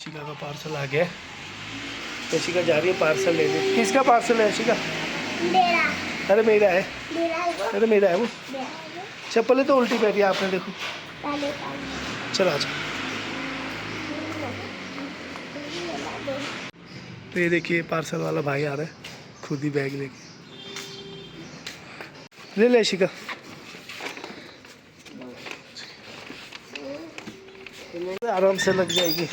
यशिका का पार्सल आ गया है। यशिका जा रही है पार्सल लेने। किसका पार्सल है यशिका? मेरा। अरे मेरा है। मेरा अरे मेरा है वो। चप्पलें तो उल्टी पहनी है आपने, देखो। चलो आ जाओ। तो ये देखिए पार्सल वाला भाई आ रहा है खुद ही बैग लेके। ले ले यशिका। आराम से लग जाएगी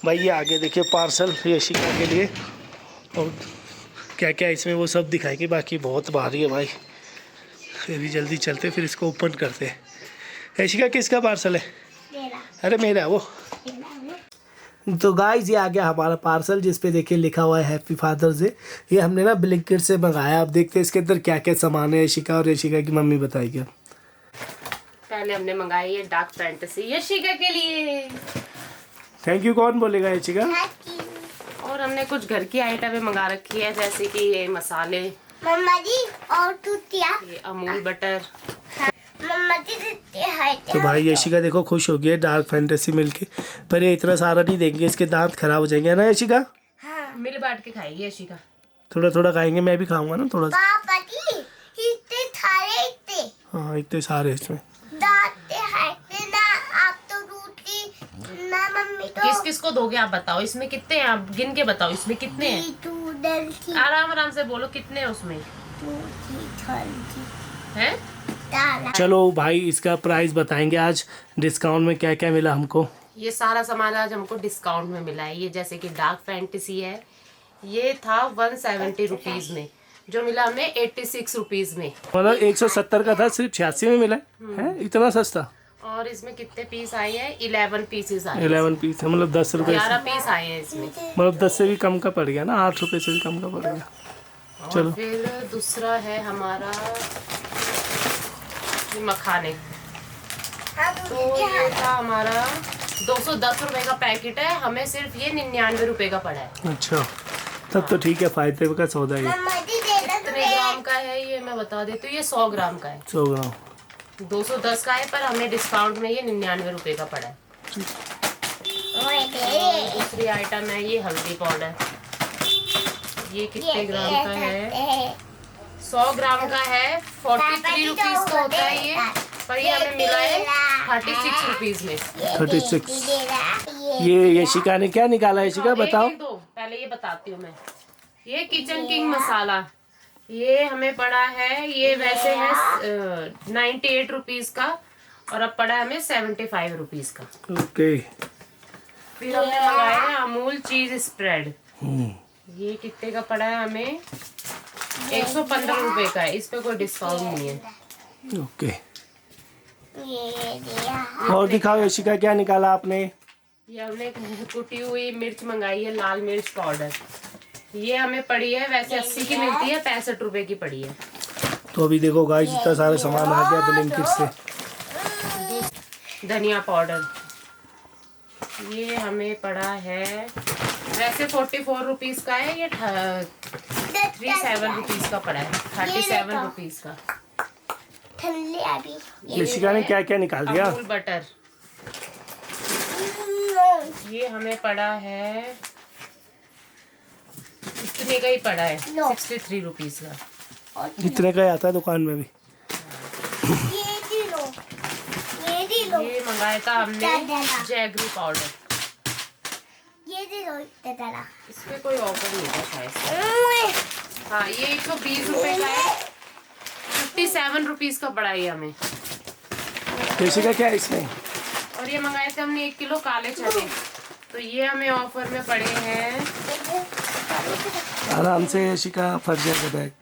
भाई। ये आगे देखिए पार्सल यशिका के लिए, और क्या क्या इसमें वो सब दिखाएगी। बाकी बहुत भारी है भाई। फिर भी जल्दी चलते, फिर इसको ओपन करते हैं। यशिका किसका पार्सल है? मेरा। अरे मेरा वो। तो गाइस ये आ गया हमारा पार्सल, जिस पे देखिए लिखा हुआ है हैप्पी फादर्स डे। ये हमने ना ब्लिंकिट से मंगाया। अब देखते हैं इसके अंदर क्या क्या सामान है। यशिका और यशिका की मम्मी बताएगी। पहले हमने मंगाई है डार्क फैंटेसी यशिका के लिए, थैंक यू कौन बोलेगा यशिका? और हमने कुछ घर की आइटमें मंगा रखी है, जैसे कि ये मसाले, मम्मा जी और टूटिया, ये अमूल बटर। मम्मा जी देते हैं। तो भाई यशिका देखो खुश हो गई है डार्क फैंटेसी मिलके। पर ये इतना सारा नहीं देंगे, इसके दांत खराब हो जाएंगे, है ना यशिका? हाँ। मिल बांट के खाएगी यशिका। थोड़ा थोड़ा खाएंगे, मैं भी खाऊंगा ना थोड़ा सा। पापा जी इतने सारे इतने हाँ इतने सारे इसमें दांत हैं ना। आप तो रोटी ना मम्मी तो किस किस को दोगे आप बताओ, इसमें कितने हैं आप गिन के बताओ, इसमें कितने हैं? दूध आराम आराम से बोलो कितने हैं उसमें हैं? चलो भाई इसका प्राइस बताएंगे आज। डिस्काउंट में क्या क्या मिला हमको? ये सारा सामान आज हमको डिस्काउंट में मिला है। ये जैसे कि डार्क फैंटेसी है, ये था 170 रुपीज में, जो मिला हमें 86 रुपीज में। मतलब 170 का था, सिर्फ 86 में मिला है। इतना सस्ता। और इसमें कितने पीस आए हैं? 11 पीसेस आए हैं। 11 पीस है, मतलब 10 रुपए 11 से, पीस आए हैं इसमें। मतलब 10 से भी कम का पड़ गया ना, 8 रुपए से भी कम का पड़ गया। चलो और फिर दूसरा है हमारा ये मखाने। तो ये था हमारा 210 रुपए का पैकेट है, हमें सिर्फ ये 99 रुपए का पड़ा है। अच्छा तब तो ठीक है, फायदे का सौदा है। मम्मा जी दे कितने ग्राम का है ये मैं बता देती हूँ। ये 100 ग्राम का है। 100 ग्राम 210 का है, पर हमें डिस्काउंट में ये 99 रुपए का पड़ा है। दूसरी आइटम है ये हल्दी पाउडर। ये कितने ग्राम का है? 100 ग्राम का है। 43 रुपीज का होता है ये, पर ये हमें मिला है 36 रुपीज में। 36। ये यशिका ने क्या निकाला? यशिका बताओ। एक दो पहले ये बताती हूँ मैं। ये किचन किंग मसाला, ये हमें पड़ा है, ये वैसे है 98 रुपीज का, और अब पड़ा है हमें 75 रुपीज का। ओके। फिर हमने मंगाया है अमूल चीज स्प्रेड। ये कितने का पड़ा है हमें? 115 रुपए का है। इस पे कोई डिस्काउंट नहीं है। ओके और दिखाओ यशिका क्या निकाला आपने? ये हमने कुटी हुई मिर्च मंगाई है, लाल मिर्च पाउडर। ये हमें पड़ी है, वैसे 80 की मिलती है, 65 रुपए की पड़ी है। तो अभी देखो गाइस इतना सारा सामान आ गया ब्लिंकिट से। धनिया पाउडर, ये हमें पड़ा है, वैसे 44 रुपीज का है, ये 37 रुपीज का पड़ा है। 37 रुपीज का। यशिका ने क्या क्या निकाल दिया? अमूल बटर, ये हमें पड़ा है, इतने का ही पड़ा है, 63 रुपीज का। इतने का ही आता है दुकान में भी। ये मंगाया था हमने जैगरी पाउडर। इसमें कोई ऑफर नहीं था शायद। हाँ ये 120 रुपए का है, 57 रुपीज का पड़ा है हमें। यशिका क्या है इसमें? और ये मंगाए थे हमने 1 किलो काले चने, तो ये हमें ऑफर में पड़े हैं। आराम से यशिका फट जाएगा बैग।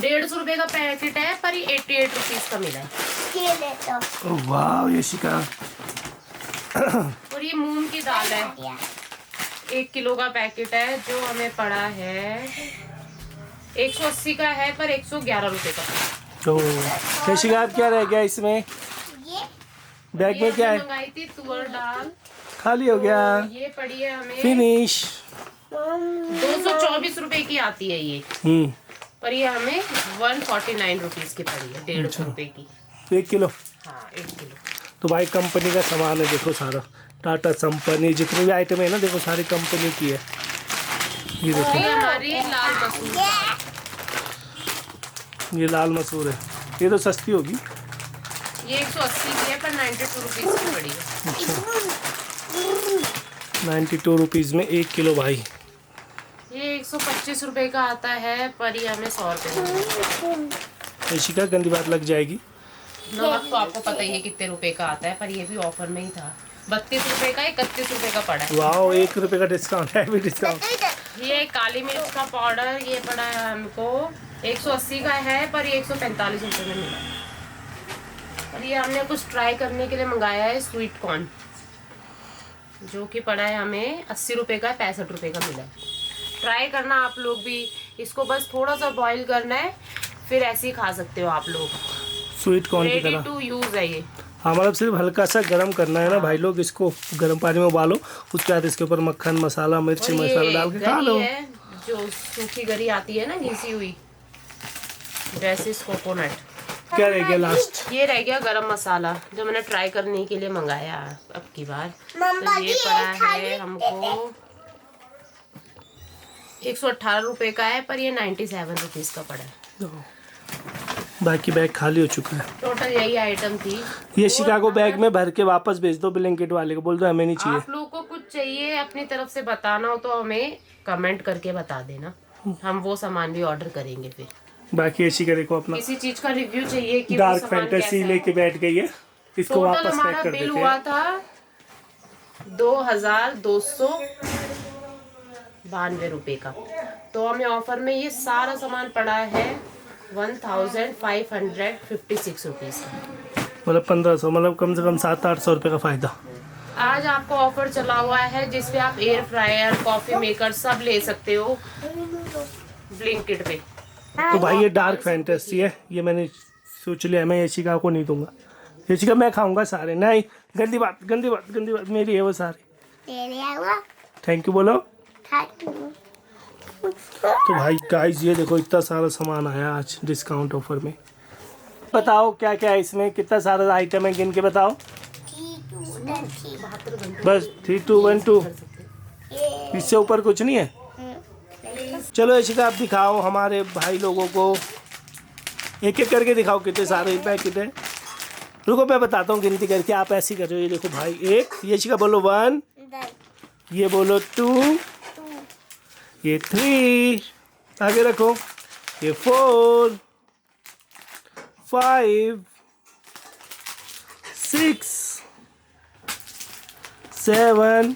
150 रुपए का पैकेट है, पर ये 88 रुपीज का मिला है। वाह यशिका। और ये मूंग की दाल है, 1 किलो का पैकेट है, जो हमें पड़ा है 180 का है, पर 111 रुपए का। तो यशिका क्या रह गया इसमें? बैग में क्या है? मंगाई थी तुअर दाल, खाली हो गया। ये पड़ी है हमें फिनिश। 224 रुपए की आती है ये, पर ये हमें 149 रुपीज की पड़ी है, 150 रुपए की। 1 किलो। हाँ 1 किलो। तो भाई कंपनी का सामान है देखो सारा। टाटा संपन्न, जितने भी आइटम है ना देखो सारी कंपनी की है। ये देखो ये हमारी लाल मसूर, ये लाल मसूर है, ये तो सस्ती होगी। ये 180 की है पर 92 रुपीज़ की पड़ी है। 92 रुपीज़ में 1 किलो भाई। ये 125 रुपए का आता है पर ये हमें 100 रुपये में। यशिका गंदी बात लग जाएगी। नमक तो आपको पता ही है कितने रुपए का आता है, पर ये भी ऑफर में ही था। 32 रुपए का 31 रुपए का पड़ा है। वाह 1 रुपये का डिस्काउंट है, भी डिस्काउंट। ये काली मिर्च का पाउडर ये पड़ा है हमको 180 का है पर ये 145 रुपए में मिला। और ये हमने कुछ ट्राई करने के लिए मंगाया है स्वीट कॉर्न, जो कि पड़ा है हमें 80 रुपए का, 65 रुपए का मिला है। ट्राई करना आप लोग भी, इसको बस थोड़ा सा बॉईल करना है, फिर ऐसे ही खा सकते हो आप लोग। स्वीट कॉर्न की रेडी तरह। टू यूज है ये। हाँ मतलब सिर्फ हल्का सा गर्म करना है ना भाई लोग, इसको गर्म पानी में उबालो, उसके बाद इसके ऊपर मक्खन मसाला मिर्ची और मसाला ये डाल के खा गरी लो। है, जो सूखी गरी आती है ना घिसी हुई, ड्रेसिस कोकोनट। क्या रह गया लास्ट? ये रह गया गरम मसाला, जो मैंने ट्राई करने के लिए मंगाया अब की बार। मम्मा तो ये जी, पड़ा है हमको 118 रुपए का है पर ये 97 रुपीज का पड़ा है। बाकी बैग खाली हो चुका है। टोटल यही आइटम थी। ये शिकागो बैग में भर के वापस भेज दो ब्लैंकेट वाले को, बोल दो हमें नहीं चाहिए। आप लोगों को कुछ चाहिए अपनी तरफ से बताना हो तो हमें कमेंट करके बता देना, हम वो सामान भी ऑर्डर करेंगे। फिर बाकी ऐसी का देखो अपना किसी चीज का रिव्यू चाहिए कि डार्क फैंटेसी लेके बैठ गई है, इसको टोटल वापस पैक हमारा कर बिल देते हुआ हैं। था 2292 रुपए का। तो हमें ऑफर में ये सारा सामान पड़ा है 1556 रुपीज का। मतलब 1500, मतलब कम से कम 700-800 रुपये का फायदा। आज आपको ऑफर चला हुआ है जिसपे आप एयर फ्रायर, कॉफी मेकर सब ले सकते हो ब्लिंकिट पे। तो भाई ये डार्क फैंटेसी है, ये मैंने सोच लिया मैं यशिका को नहीं दूंगा। यशिका मैं खाऊंगा सारे। नहीं, गंदी बात गंदी बात गंदी बात, मेरी है वो सारी। थैंक यू बोलो। तो भाई गाइस ये देखो इतना सारा सामान आया आज डिस्काउंट ऑफर में। बताओ क्या क्या है इसमें, कितना सारा आइटम है, गिन के बताओ। बस 3 2 1 2, इससे ऊपर कुछ नहीं है। चलो यशिका आप दिखाओ हमारे भाई लोगों को, एक एक करके दिखाओ कितने सारे पैकेट है। रुको मैं बताता हूँ गिनती करके, आप ऐसे ही कर रहे हो। ये देखो भाई 1, यशिका बोलो 1, ये बोलो 2, ये 3, आगे रखो, ये 4 5 6 7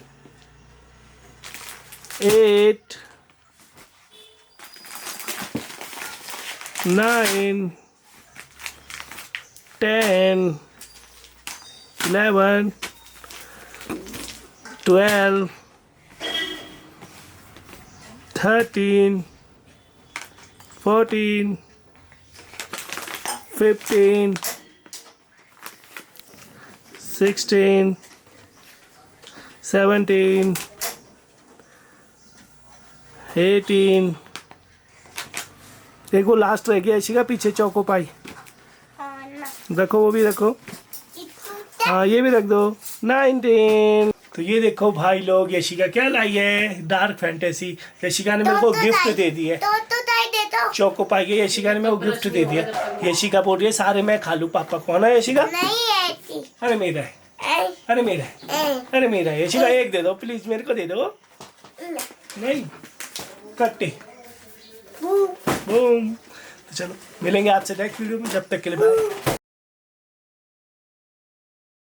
8 9 10 11 12 13 14 15 16 17 18, देखो लास्ट रह गया इसी का पीछे चौको पाई, रखो वो भी रखो, हाँ ये भी रख दो। 19। तो ये देखो भाई लोग यशिका क्या लाई है, डार्क फैंटेसी। यशिका ने मेरे को गिफ्ट दे दी है चौको पाई के, यशिका ने मेरे को गिफ्ट दे दिया। यशिका बोल रही है सारे मैं खा लूँ, पापा कौन है यशिका? अरे मेरा है, अरे मेरा है, अरे मेरा है। यशिका एक दे दो प्लीज, मेरे को दे दो। नहीं कट्टे बूम। तो चलो मिलेंगे आपसे नेक्स्ट वीडियो में, जब तक के लिए बाय।